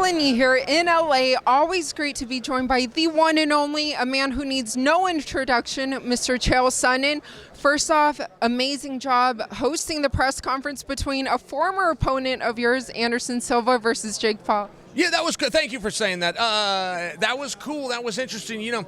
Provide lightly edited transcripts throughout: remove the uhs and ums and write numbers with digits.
Helen Yee here in LA. Always great to be joined by the one and only, a man who needs no introduction, Mr. Chael Sonnen. First off, amazing job hosting the press conference between a former opponent of yours, Anderson Silva, versus Jake Paul. Yeah, that was good. Thank you for saying that. That was cool. That was interesting. You know,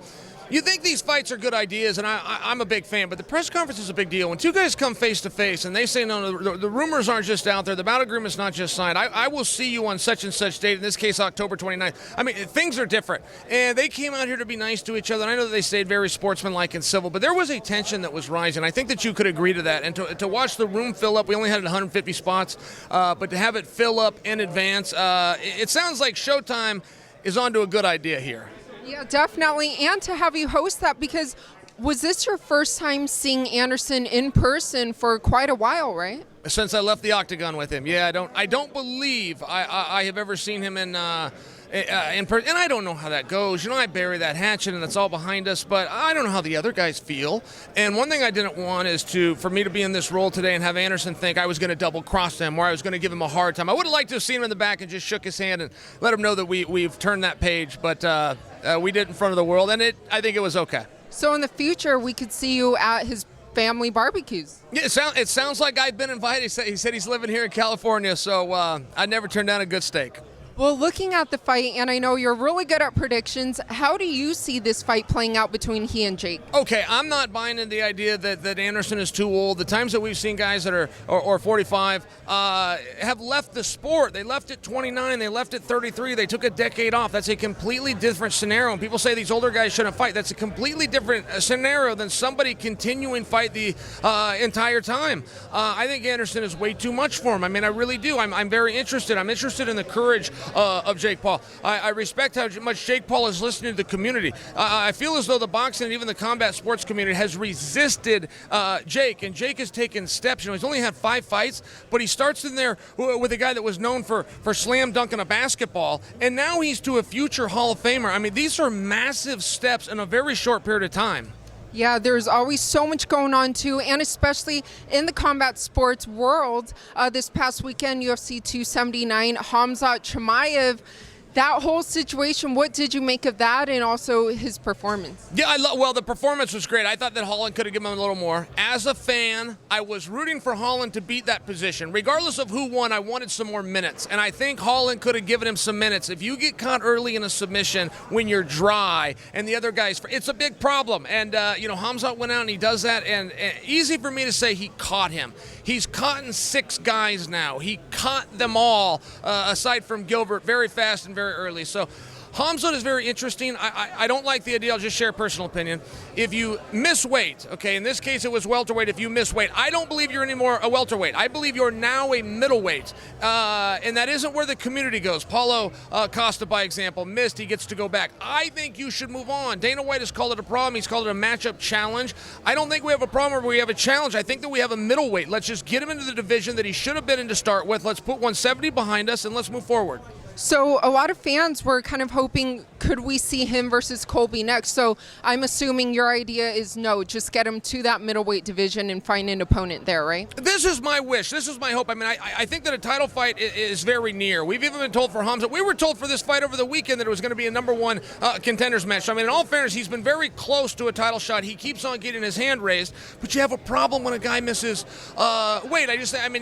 you think these fights are good ideas, and I'm a big fan, but the press conference is a big deal. When two guys come face-to-face and they say, no, the rumors aren't just out there, the battle agreement's not just signed, I will see you on such and such date, in this case, October 29th. I mean, things are different. And they came out here to be nice to each other, and I know that they stayed very sportsmanlike and civil, but there was a tension that was rising. I think that you could agree to that. And to watch the room fill up, we only had 150 spots, but to have it fill up in advance, it sounds like Showtime is onto a good idea here. Yeah, definitely. And to have you host that, because was this your first time seeing Anderson in person for quite a while, right? Since I left the octagon with him. Yeah, I don't believe I have ever seen him in person. And I don't know how that goes. You know, I bury that hatchet and it's all behind us, but I don't know how the other guys feel. And one thing I didn't want is for me to be in this role today and have Anderson think I was going to double cross him or I was going to give him a hard time. I would have liked to have seen him in the back and just shook his hand and let him know that we've turned that page, but we did in front of the world, and I think it was okay. So in the future, we could see you at his family barbecues. Yeah, it sounds like I've been invited. He said he's living here in California, so I never turned down a good steak. Well, looking at the fight, and I know you're really good at predictions, how do you see this fight playing out between he and Jake? Okay, I'm not buying into the idea that Anderson is too old. The times that we've seen guys that are 45 have left the sport. They left at 29, they left at 33, they took a decade off. That's a completely different scenario. And people say these older guys shouldn't fight. That's a completely different scenario than somebody continuing fight the entire time. I think Anderson is way too much for him. I mean, I really do. I'm very interested. I'm interested in the courage of Jake Paul. I respect how much Jake Paul is listening to the community. I feel as though the boxing and even the combat sports community has resisted Jake, and Jake has taken steps. You know, he's only had 5 fights, but he starts in there with a guy that was known for slam dunking a basketball, and now he's to a future Hall of Famer. I mean, these are massive steps in a very short period of time. Yeah, there's always so much going on, too, and especially in the combat sports world. This past weekend, UFC 279, Khamzat Chimaev, that whole situation, what did you make of that and also his performance? Yeah, well, the performance was great. I thought that Holland could have given him a little more. As a fan, I was rooting for Holland to beat that position. Regardless of who won, I wanted some more minutes, and I think Holland could have given him some minutes. If you get caught early in a submission when you're dry and the other guy's, it's a big problem. And, you know, Khamzat went out and he does that, and easy for me to say he caught him. He's caught 6 guys now. He caught them all, aside from Gilbert, very fast and very early. So Khamzat is very interesting. I don't like the idea. I'll just share a personal opinion. If you miss weight, okay, in this case it was welterweight. If you miss weight, I don't believe you're anymore a welterweight. I believe you're now a middleweight, and that isn't where the community goes. Paulo Costa, by example, missed. He gets to go back. I think you should move on. Dana White has called it a problem. He's called it a matchup challenge. I don't think we have a problem where we have a challenge. I think that we have a middleweight. Let's just get him into the division that he should have been in to start with. Let's put 170 behind us, and let's move forward. So a lot of fans were kind of hoping, could we see him versus Colby next? So I'm assuming your idea is no, just get him to that middleweight division and find an opponent there, right? This is my wish. This is my hope. I mean, I think that a title fight is very near. We've even been told for Khamzat. We were told for this fight over the weekend that it was going to be a #1 contenders match. So, I mean, in all fairness, he's been very close to a title shot. He keeps on getting his hand raised, but you have a problem when a guy misses weight.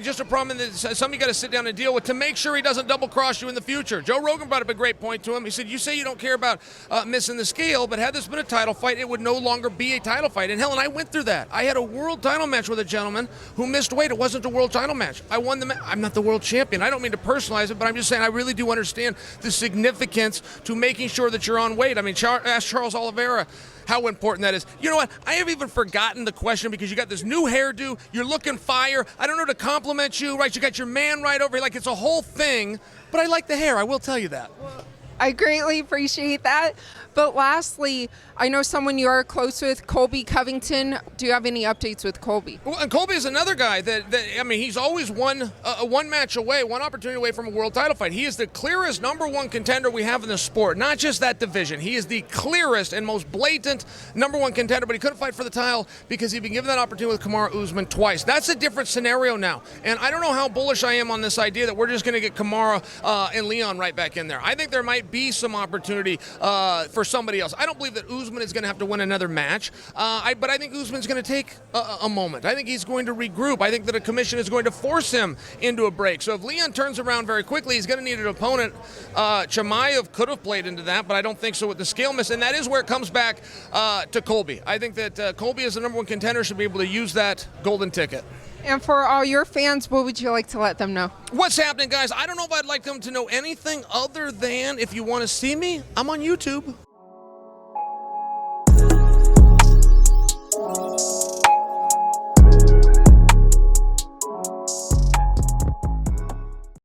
Just a problem that something you got to sit down and deal with to make sure he doesn't double cross you in the future. Joe Rogan brought up a great point to him. He said, you say you don't care about missing the scale, but had this been a title fight, it would no longer be a title fight. And Helen, I went through that. I had a world title match with a gentleman who missed weight. It wasn't a world title match. I won the match. I'm not the world champion. I don't mean to personalize it, but I'm just saying I really do understand the significance to making sure that you're on weight. I mean, ask Charles Oliveira how important that is. You know what? I have even forgotten the question because you got this new hairdo. You're looking fire. I don't know to compliment you, right? You got your man right over here. Like, it's a whole thing. But I like the hair. I will tell you that. Well, I greatly appreciate that. But lastly, I know someone you are close with, Colby Covington. Do you have any updates with Colby? Well, and Colby is another guy that I mean, he's always one match away, one opportunity away from a world title fight. He is the clearest number one contender we have in the sport, not just that division. He is the clearest and most blatant number one contender, but he couldn't fight for the title because he'd been given that opportunity with Kamaru Usman twice. That's a different scenario now. And I don't know how bullish I am on this idea that we're just going to get Kamaru and Leon right back in there. I think there might be some opportunity for somebody else. I don't believe that Usman is going to have to win another match, but I think Usman's going to take a moment. I think he's going to regroup. I think that a commission is going to force him into a break. So if Leon turns around very quickly, he's going to need an opponent. Chimaev could have played into that, but I don't think so with the scale miss, and that is where it comes back to Colby. I think that Colby as the number one contender should be able to use that golden ticket. And for all your fans, what would you like to let them know? What's happening, guys? I don't know if I'd like them to know anything other than if you want to see me, I'm on YouTube.